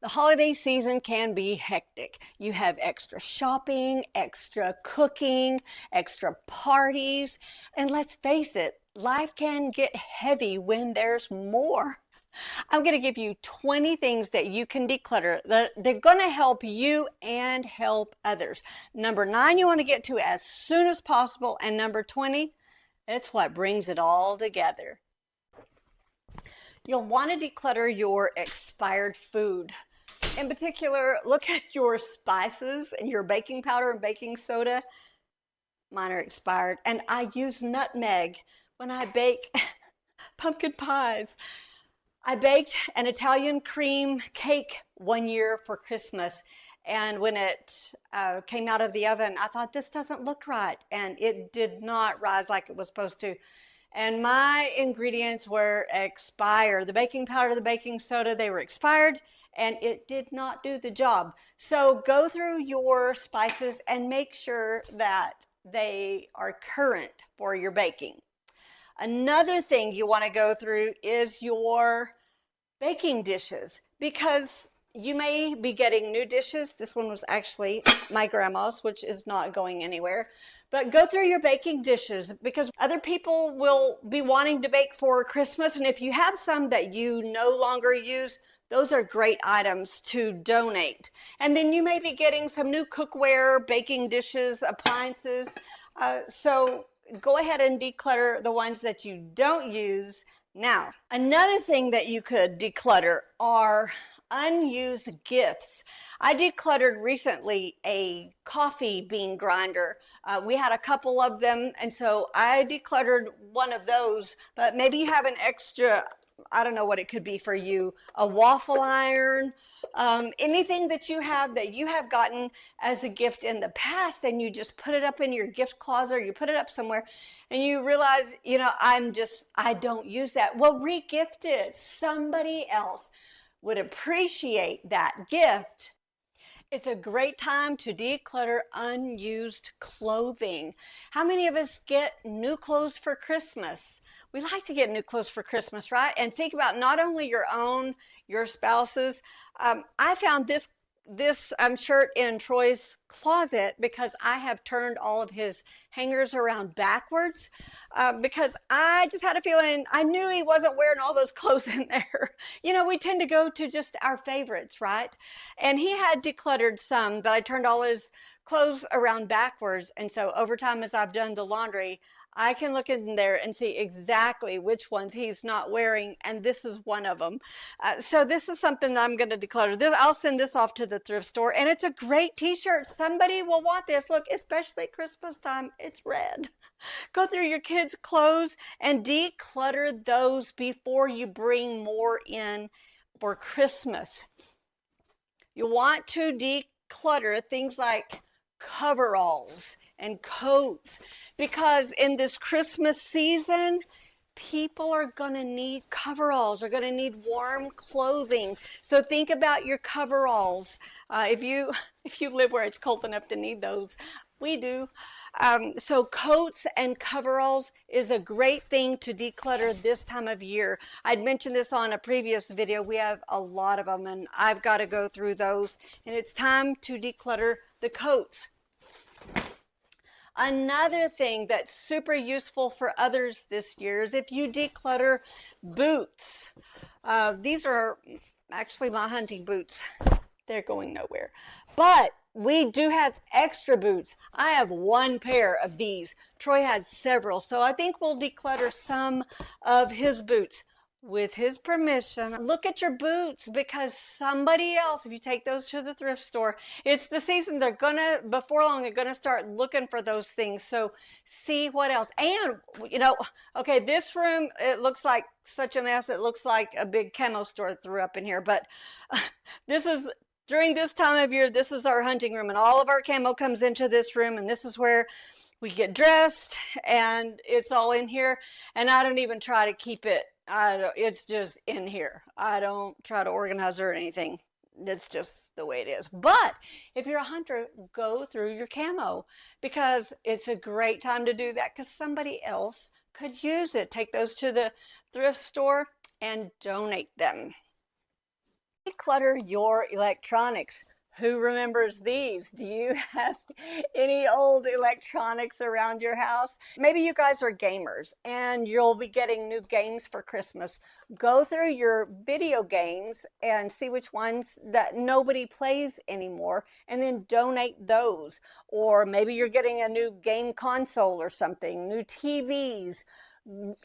The holiday season can be hectic. You have extra shopping, extra cooking, extra parties, and let's face it, life can get heavy when there's more. I'm going to give you 20 things that you can declutter that they're going to help you and help others. Number 9, you want to get to as soon as possible, and number 20, it's what brings it all together. You'll want to declutter your expired food. In particular, look at your spices and your baking powder and baking soda. Mine are expired, and I use nutmeg when I bake pumpkin pies. I baked an Italian cream cake one year for Christmas, and when it came out of the oven, I thought, this doesn't look right, and it did not rise like it was supposed to. And my ingredients were expired. The baking powder, the baking soda, they were expired, and it did not do the job. So go through your spices and make sure that they are current for your baking. Another thing you want to go through is your baking dishes, because you may be getting new dishes. This one was actually my grandma's, which is not going anywhere. But go through your baking dishes, because other people will be wanting to bake for Christmas. And if you have some that you no longer use, those are great items to donate. And then you may be getting some new cookware, baking dishes, appliances. So go ahead and declutter the ones that you don't use. Now, another thing that you could declutter are unused gifts. I decluttered recently a coffee bean grinder. We had a couple of them, and so I decluttered one of those, but maybe you have an extra, I don't know what it could be for you, a waffle iron, anything that you have gotten as a gift in the past, and you just put it up in your gift closet, or you put it up somewhere, and you realize, I don't use that. Well, re-gift it. Somebody else would appreciate that gift. It's a great time to declutter unused clothing. How many of us get new clothes for Christmas? We like to get new clothes for Christmas, right? And think about not only your own, your spouse's. I found this shirt in Troy's closet because I have turned all of his hangers around backwards, because I just had a feeling, I knew he wasn't wearing all those clothes in there. We tend to go to just our favorites, right? And he had decluttered some, but I turned all his clothes around backwards. And so over time, as I've done the laundry, I can look in there and see exactly which ones he's not wearing, and this is one of them. So this is something that I'm going to declutter. I'll send this off to the thrift store, and it's a great t-shirt. Somebody will want this. Look, especially Christmas time, it's red. Go through your kids' clothes and declutter those before you bring more in for Christmas. You want to declutter things like coveralls and coats, because in this Christmas season, people are going to need coveralls, are going to need warm clothing. So think about your coveralls. If you live where it's cold enough to need those, we do. So coats and coveralls is a great thing to declutter this time of year. I'd mentioned this on a previous video. We have a lot of them, and I've got to go through those. And it's time to declutter the coats. Another thing that's super useful for others this year is if you declutter boots. These are actually my hunting boots. They're going nowhere. But we do have extra boots. I have one pair of these. Troy has several. So I think we'll declutter some of his boots with his permission. Look at your boots, because somebody else, if you take those to the thrift store, it's the season, before long, they're gonna start looking for those things. So see what else. And okay, this room, it looks like such a mess. It looks like a big camo store threw up in here, but during this time of year, this is our hunting room, and all of our camo comes into this room, and this is where we get dressed, and it's all in here. And I don't even try to keep it. It's just in here. I don't try to organize or anything. That's just the way it is. But if you're a hunter, go through your camo, because it's a great time to do that, because somebody else could use it. Take those to the thrift store and donate them. Declutter your electronics. Who remembers these? Do you have any old electronics around your house? Maybe you guys are gamers and you'll be getting new games for Christmas. Go through your video games and see which ones that nobody plays anymore and then donate those. Or maybe you're getting a new game console or something, new TVs.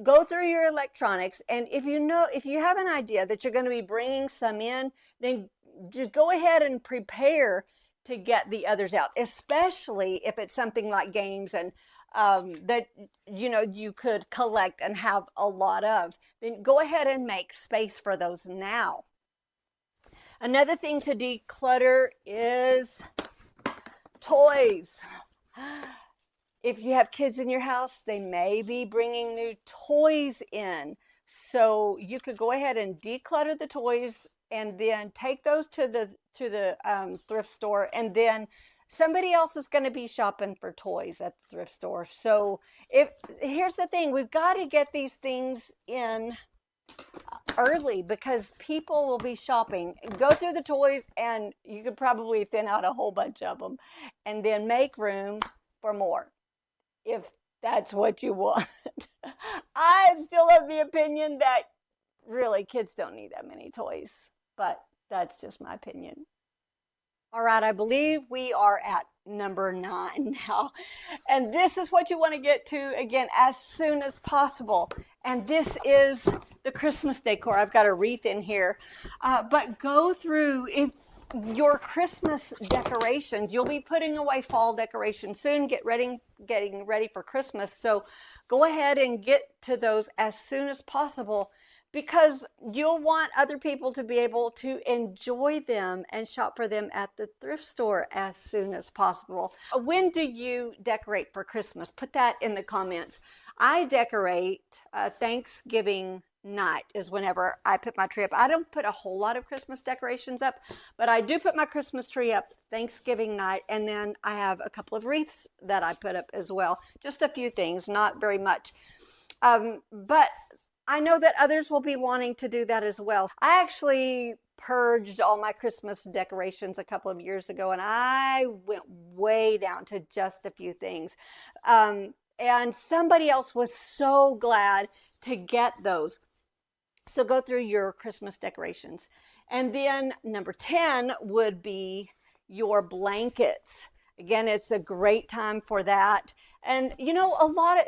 Go through your electronics, and if you have an idea that you're going to be bringing some in, then just go ahead and prepare to get the others out, especially if it's something like games and that you could collect and have a lot of. Then go ahead and make space for those now. Another thing to declutter is toys. If you have kids in your house, they may be bringing new toys in. So you could go ahead and declutter the toys and then take those to the thrift store, and then somebody else is going to be shopping for toys at the thrift store. So here's the thing, we've got to get these things in early because people will be shopping. Go through the toys and you could probably thin out a whole bunch of them and then make room for more, if that's what you want. I'm still of the opinion that really kids don't need that many toys, but that's just my opinion. All right, I believe we are at number 9 now. And this is what you want to get to, again, as soon as possible. And this is the Christmas decor. I've got a wreath in here. But go through, if your Christmas decorations, you'll be putting away fall decorations soon, getting ready for Christmas. So go ahead and get to those as soon as possible, because you'll want other people to be able to enjoy them and shop for them at the thrift store as soon as possible. When do you decorate for Christmas? Put that in the comments. I decorate Thanksgiving night is whenever I put my tree up. I don't put a whole lot of Christmas decorations up, but I do put my Christmas tree up Thanksgiving night, and then I have a couple of wreaths that I put up as well. Just a few things, not very much. But I know that others will be wanting to do that as well. I actually purged all my Christmas decorations a couple of years ago, and I went way down to just a few things. And somebody else was so glad to get those. So go through your Christmas decorations. And then number 10 would be your blankets. Again, it's a great time for that. And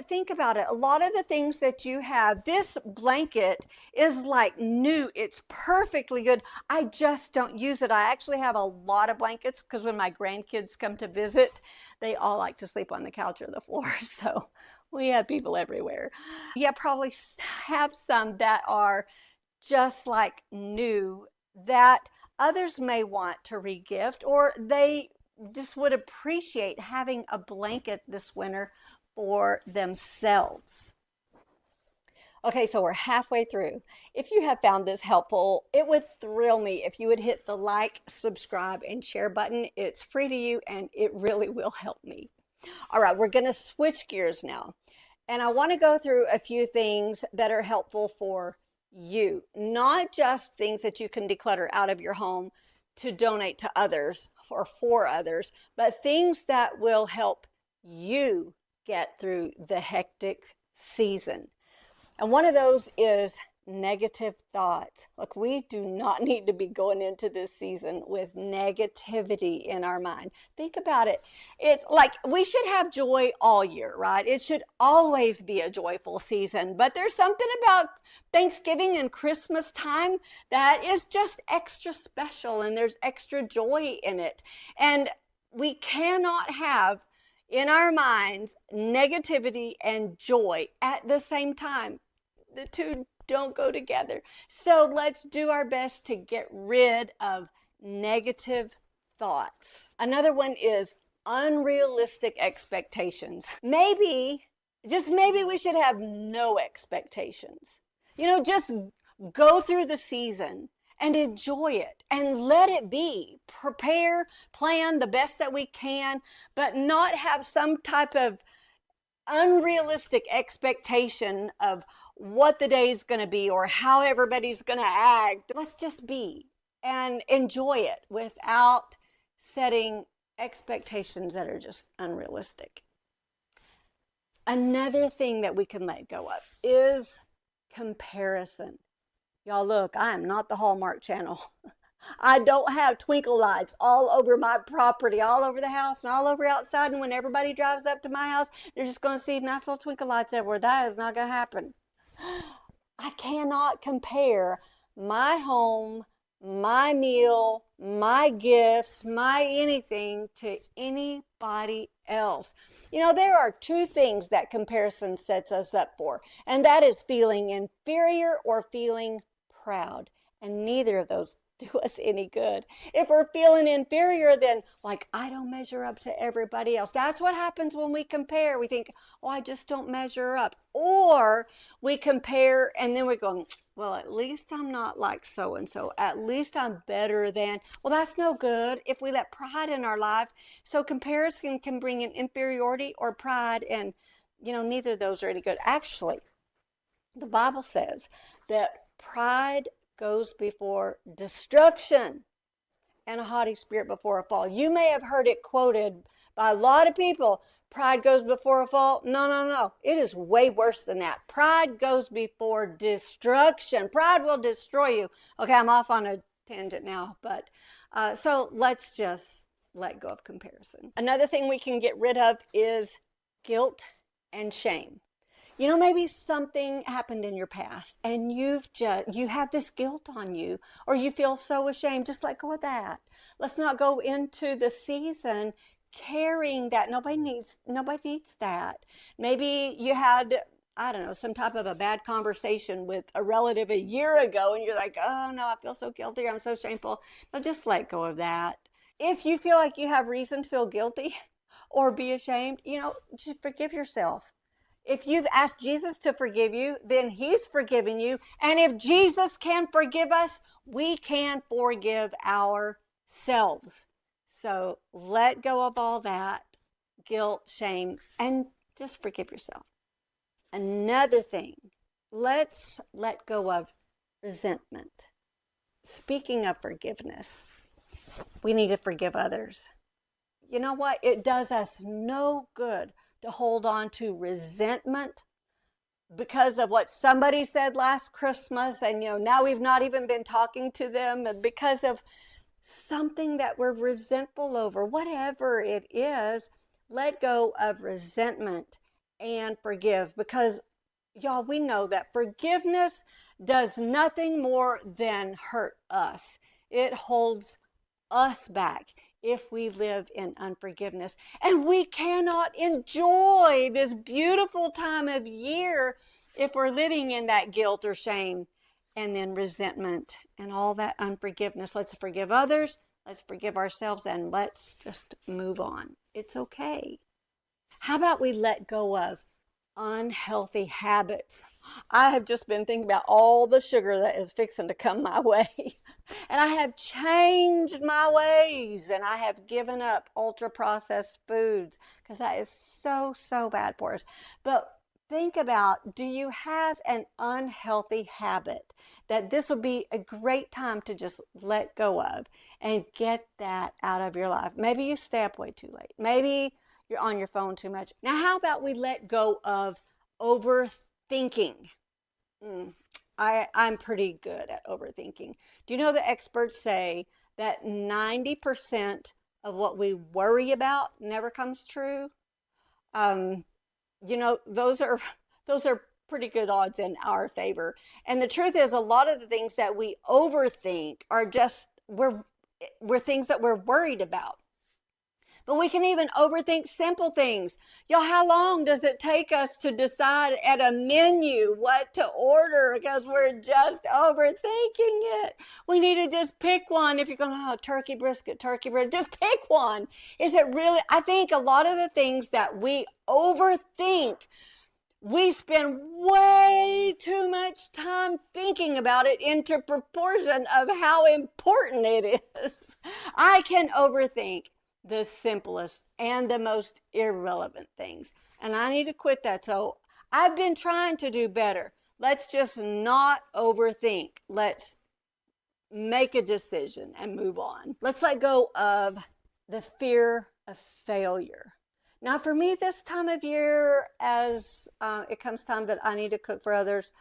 think about it. A lot of the things that you have, this blanket is like new. It's perfectly good. I just don't use it. I actually have a lot of blankets because when my grandkids come to visit, they all like to sleep on the couch or the floor. So we have people everywhere. Yeah, probably have some that are just like new that others may want to regift, or they just would appreciate having a blanket this winter for themselves. Okay, so we're halfway through. If you have found this helpful, it would thrill me if you would hit the like, subscribe, and share button. It's free to you and it really will help me. All right, we're going to switch gears now. And I want to go through a few things that are helpful for you, not just things that you can declutter out of your home to donate to others or for others, but things that will help you get through the hectic season. And one of those is negative thoughts. Look, we do not need to be going into this season with negativity in our mind. Think about it. It's like we should have joy all year, right? It should always be a joyful season. But there's something about Thanksgiving and Christmas time that is just extra special, and there's extra joy in it. And we cannot have in our minds negativity and joy at the same time. The two don't go together. So let's do our best to get rid of negative thoughts. Another one is unrealistic expectations. Maybe, just maybe we should have no expectations. Just go through the season and enjoy it and let it be. Prepare, plan the best that we can, but not have some type of unrealistic expectation of what the day is going to be or how everybody's going to act. Let's just be. and enjoy it without setting expectations that are just unrealistic. Another thing that we can let go of is comparison. Y'all, look, I am not the Hallmark Channel. I don't have twinkle lights all over my property, all over the house and all over outside. And when everybody drives up to my house, they're just going to see nice little twinkle lights everywhere. That is not going to happen. I cannot compare my home, my meal, my gifts, my anything to anybody else. You know, there are two things that comparison sets us up for, and that is feeling inferior or feeling proud. And neither of those do us any good. If we're feeling inferior, then like, I don't measure up to everybody else. That's what happens when we compare. We think, oh, I just don't measure up. Or we compare and then we're going, well, at least I'm not like so-and-so. At least I'm better than. Well, that's no good if we let pride in our life. So comparison can bring in inferiority or pride, and neither of those are any good. Actually, the Bible says that pride goes before destruction and a haughty spirit before a fall. You may have heard it quoted by a lot of people. Pride goes before a fall. No. It is way worse than that. Pride goes before destruction. Pride will destroy you. Okay, I'm off on a tangent now, but so let's just let go of comparison. Another thing we can get rid of is guilt and shame. Maybe something happened in your past and you have this guilt on you, or you feel so ashamed. Just let go of that. Let's not go into the season carrying that. Nobody needs that. Maybe you had, I don't know, some type of a bad conversation with a relative a year ago and you're like, oh no, I feel so guilty. I'm so shameful. But just let go of that. If you feel like you have reason to feel guilty or be ashamed, just forgive yourself. If you've asked Jesus to forgive you, then he's forgiven you. And if Jesus can forgive us, we can forgive ourselves. So let go of all that guilt, shame, and just forgive yourself. Another thing, let's let go of resentment. Speaking of forgiveness, we need to forgive others. You know what? It does us no good to hold on to resentment because of what somebody said last Christmas, and now we've not even been talking to them, and because of something that we're resentful over. Whatever it is, let go of resentment and forgive, because y'all, we know that forgiveness does nothing more than hurt us. It holds us back if we live in unforgiveness. And we cannot enjoy this beautiful time of year if we're living in that guilt or shame and then resentment and all that unforgiveness. Let's forgive others, let's forgive ourselves, and let's just move on. It's okay. How about we let go of unhealthy habits? I have just been thinking about all the sugar that is fixing to come my way. And I have changed my ways, and I have given up ultra processed foods because that is so bad for us. But think about, do you have an unhealthy habit that this would be a great time to just let go of and get that out of your life? Maybe you stay up way too late. Maybe you're on your phone too much. Now, how about we let go of overthinking? I'm pretty good at overthinking. Do you know the experts say that 90% of what we worry about never comes true? Those are pretty good odds in our favor. And the truth is, a lot of the things that we overthink are just we're things that we're worried about. But we can even overthink simple things. Y'all, how long does it take us to decide at a menu what to order? Because we're just overthinking it. We need to just pick one. If you're going, turkey brisket, just pick one. Is it really? I think a lot of the things that we overthink, we spend way too much time thinking about it into proportion of how important it is. I can overthink the simplest and the most irrelevant things, and I need to quit that. So I've been trying to do better. Let's just not overthink. Let's make a decision and move on. Let's let go of the fear of failure. Now, for me, this time of year, as it comes time that I need to cook for others,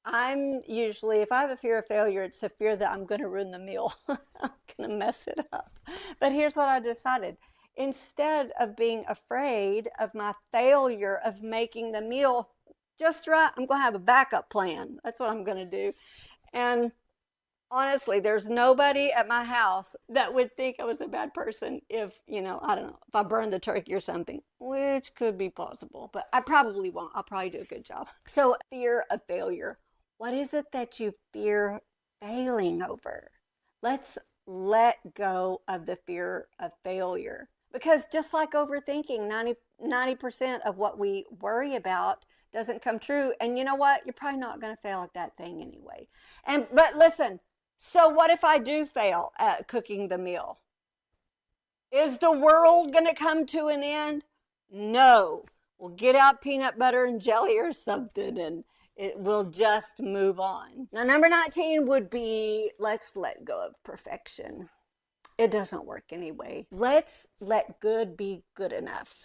I'm usually, if I have a fear of failure, it's a fear that I'm going to ruin the meal. I'm going to mess it up. But here's what I decided. Instead of being afraid of my failure of making the meal just right, I'm going to have a backup plan. That's what I'm going to do. And honestly, there's nobody at my house that would think I was a bad person if, I don't know, if I burned the turkey or something, which could be possible, but I probably won't. I'll probably do a good job. So, fear of failure. What is it that you fear failing over? Let's let go of the fear of failure. Because just like overthinking, 90% of what we worry about doesn't come true. And you know what? You're probably not going to fail at that thing anyway. But listen, so what if I do fail at cooking the meal? Is the world going to come to an end? No. We'll get out peanut butter and jelly or something, and it will just move on. Now, number 19 would be, let's let go of perfection. It doesn't work anyway. Let's let good be good enough,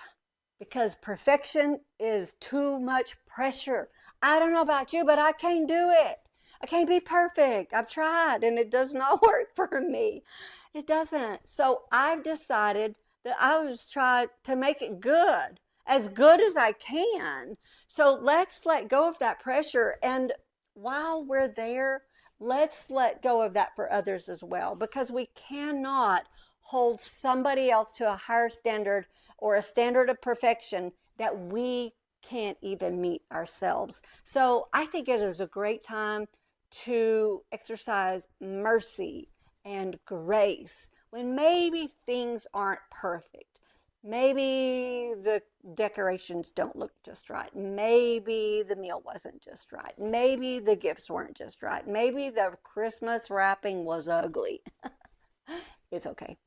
because perfection is too much pressure. I don't know about you, but I can't do it. I can't be perfect. I've tried and it does not work for me. It doesn't. So I've decided that I was trying to make it good as I can. So let's let go of that pressure. And while we're there, let's let go of that for others as well, because we cannot hold somebody else to a higher standard or a standard of perfection that we can't even meet ourselves. So I think it is a great time to exercise mercy and grace when maybe things aren't perfect. Maybe the decorations don't look just right. Maybe the meal wasn't just right. Maybe the gifts weren't just right. Maybe the Christmas wrapping was ugly. It's okay.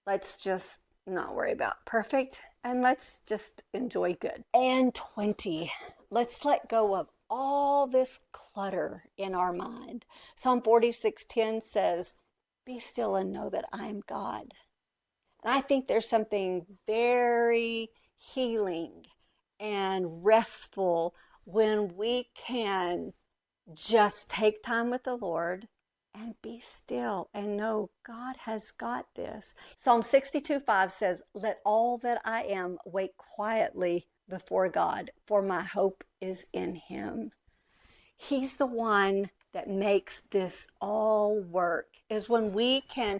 Let's just not worry about perfect, and let's just enjoy good. And 20, let's let go of all this clutter in our mind. Psalm 46:10 says, "Be still and know that I am God." And I think there's something very healing and restful when we can just take time with the Lord and be still and know God has got this. Psalm 62:5 says, "Let all that I am wait quietly before God, for my hope is in him." He's the one that makes this all work, is when we can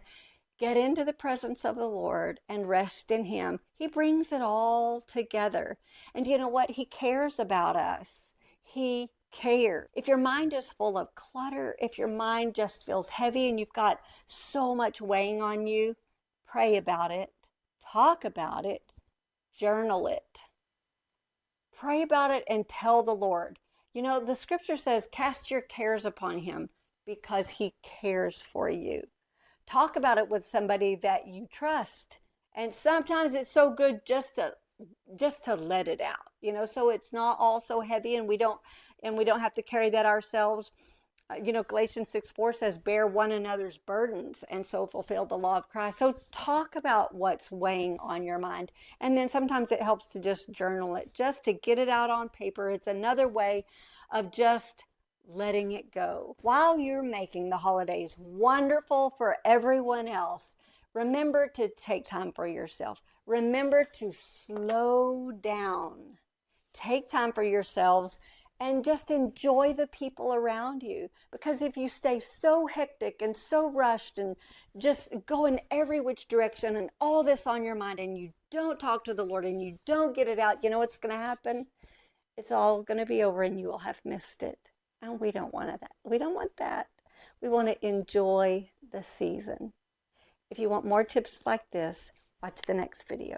get into the presence of the Lord and rest in him. He brings it all together. And you know what? He cares about us. He cares. If your mind is full of clutter, if your mind just feels heavy and you've got so much weighing on you, pray about it, talk about it, journal it. Pray about it and tell the Lord. You know, the scripture says, cast your cares upon him because he cares for you. Talk about it with somebody that you trust. And sometimes it's so good just to let it out, so it's not all so heavy and we don't have to carry that ourselves. Galatians 6:4 says, bear one another's burdens and so fulfill the law of Christ. So talk about what's weighing on your mind. And then sometimes it helps to just journal it, just to get it out on paper. It's another way of just letting it go. While you're making the holidays wonderful for everyone else, remember to take time for yourself. Remember to slow down. Take time for yourselves and just enjoy the people around you. Because if you stay so hectic and so rushed and just go in every which direction and all this on your mind and you don't talk to the Lord and you don't get it out, you know what's going to happen? It's all going to be over and you will have missed it. And we don't want that. We don't want that. We want to enjoy the season. If you want more tips like this, watch the next video.